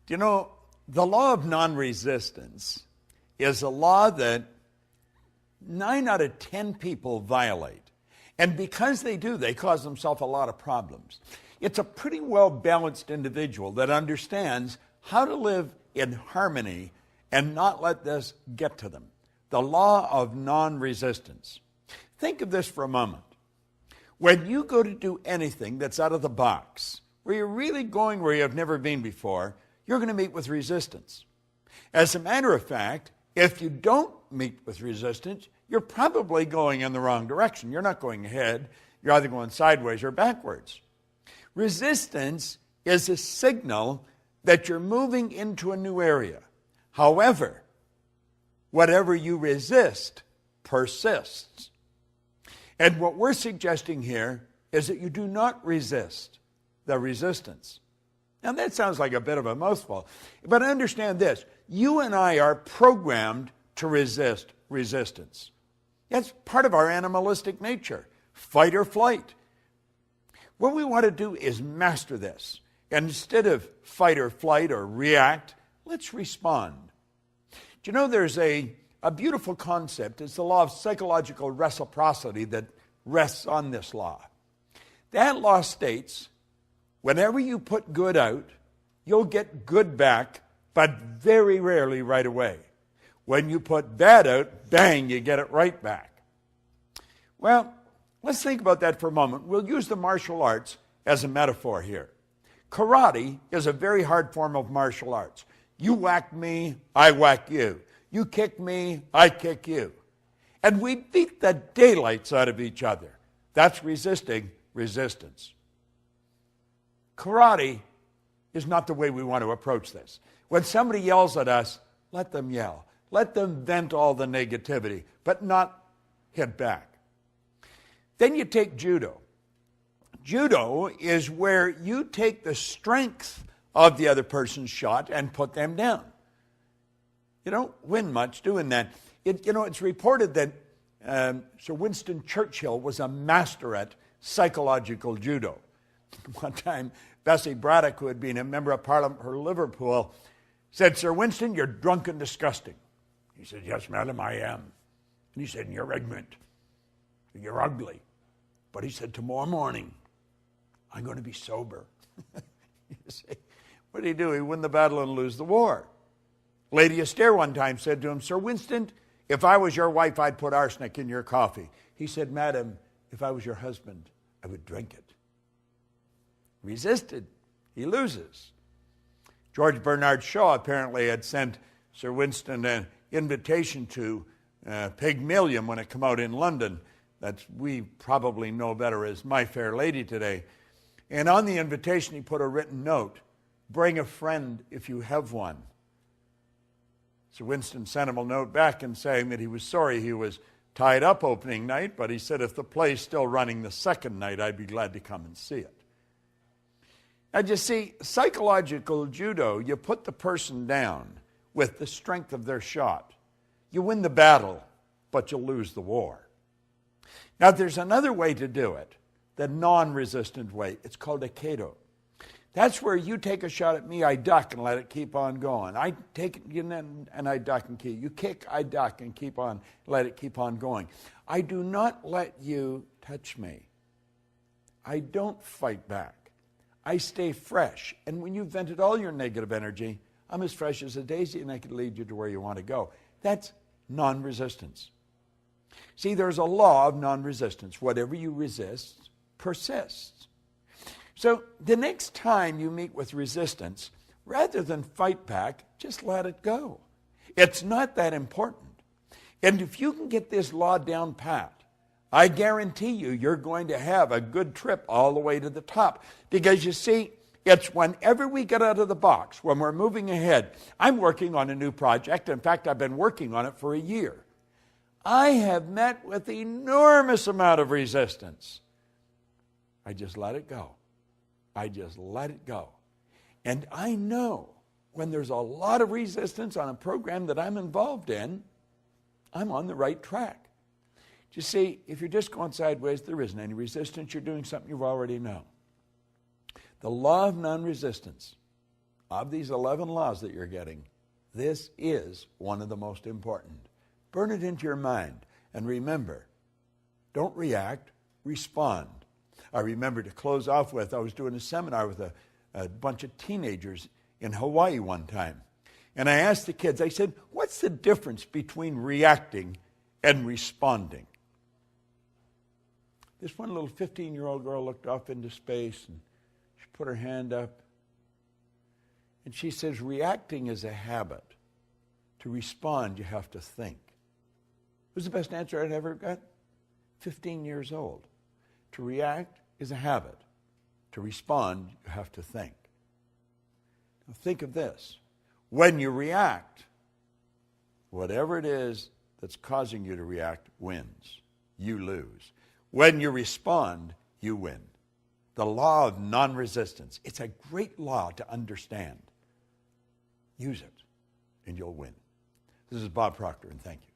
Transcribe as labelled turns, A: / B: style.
A: Do you know, the law of non-resistance is a law that 9 out of 10 people violate. And because they do, they cause themselves a lot of problems. It's a pretty well-balanced individual that understands how to live in harmony and not let this get to them. The law of non-resistance. Think of this for a moment. When you go to do anything that's out of the box, where you're really going where you've never been before, you're going to meet with resistance. As a matter of fact, if you don't meet with resistance, you're probably going in the wrong direction. You're not going ahead. You're either going sideways or backwards. Resistance is a signal that you're moving into a new area. However, whatever you resist persists. And what we're suggesting here is that you do not resist the resistance. Now that sounds like a bit of a mouthful, but understand this. You and I are programmed to resist resistance. That's part of our animalistic nature, fight or flight. What we want to do is master this. And instead of fight or flight or react, let's respond. Do you know there's a beautiful concept? It's the law of psychological reciprocity that rests on this law. That law states, whenever you put good out, you'll get good back, but very rarely right away. When you put bad out, bang, you get it right back. Well, let's think about that for a moment. We'll use the martial arts as a metaphor here. Karate is a very hard form of martial arts. You whack me, I whack you. You kick me, I kick you. And we beat the daylights out of each other. That's resisting resistance. Karate is not the way we want to approach this. When somebody yells at us, let them yell. Let them vent all the negativity, but not hit back. Then you take judo. Judo is where you take the strength of the other person's shot and put them down. You don't win much doing that. It's reported that Sir Winston Churchill was a master at psychological judo. One time, Bessie Braddock, who had been a member of Parliament for Liverpool, said, Sir Winston, you're drunk and disgusting. He said, yes, madam, I am. And he said, you're ignorant. You're ugly. But he said, tomorrow morning, I'm going to be sober. You see, what did he do? He win the battle and lose the war. Lady Astaire one time said to him, Sir Winston, if I was your wife, I'd put arsenic in your coffee. He said, madam, if I was your husband, I would drink it. Resisted. He loses. George Bernard Shaw apparently had sent Sir Winston an invitation to Pygmalion when it came out in London. That we probably know better as My Fair Lady today. And on the invitation, he put a written note, bring a friend if you have one. Sir Winston sent him a note back and saying that he was sorry he was tied up opening night, but he said, if the play's still running the second night, I'd be glad to come and see it. Now, you see, psychological judo, you put the person down with the strength of their shot. You win the battle, but you'll lose the war. Now, there's another way to do it, the non-resistant way. It's called aikido. That's where you take a shot at me, I duck and let it keep on going. I take it and I duck and keep. You kick, I duck and keep on, let it keep on going. I do not let you touch me. I don't fight back. I stay fresh. And when you've vented all your negative energy, I'm as fresh as a daisy and I can lead you to where you want to go. That's non-resistance. See, there's a law of non-resistance. Whatever you resist persists. So the next time you meet with resistance, rather than fight back, just let it go. It's not that important. And if you can get this law down pat, I guarantee you, you're going to have a good trip all the way to the top. Because you see, it's whenever we get out of the box, when we're moving ahead. I'm working on a new project. In fact, I've been working on it for a year. I have met with enormous amount of resistance. I just let it go. I just let it go. And I know when there's a lot of resistance on a program that I'm involved in, I'm on the right track. You see, if you're just going sideways, there isn't any resistance. You're doing something you already know. The law of non-resistance of these 11 laws that you're getting, this is one of the most important. Burn it into your mind. And remember, don't react, respond. I remember, to close off with, I was doing a seminar with a bunch of teenagers in Hawaii one time. And I asked the kids, I said, what's the difference between reacting and responding? This one little 15-year-old girl looked off into space, and she put her hand up. And she says, reacting is a habit. To respond, you have to think. It was the best answer I'd ever got. 15 years old. To react is a habit. To respond, you have to think. Now think of this. When you react, whatever it is that's causing you to react wins. You lose. When you respond, you win. The law of non-resistance. It's a great law to understand. Use it, and you'll win. This is Bob Proctor, and thank you.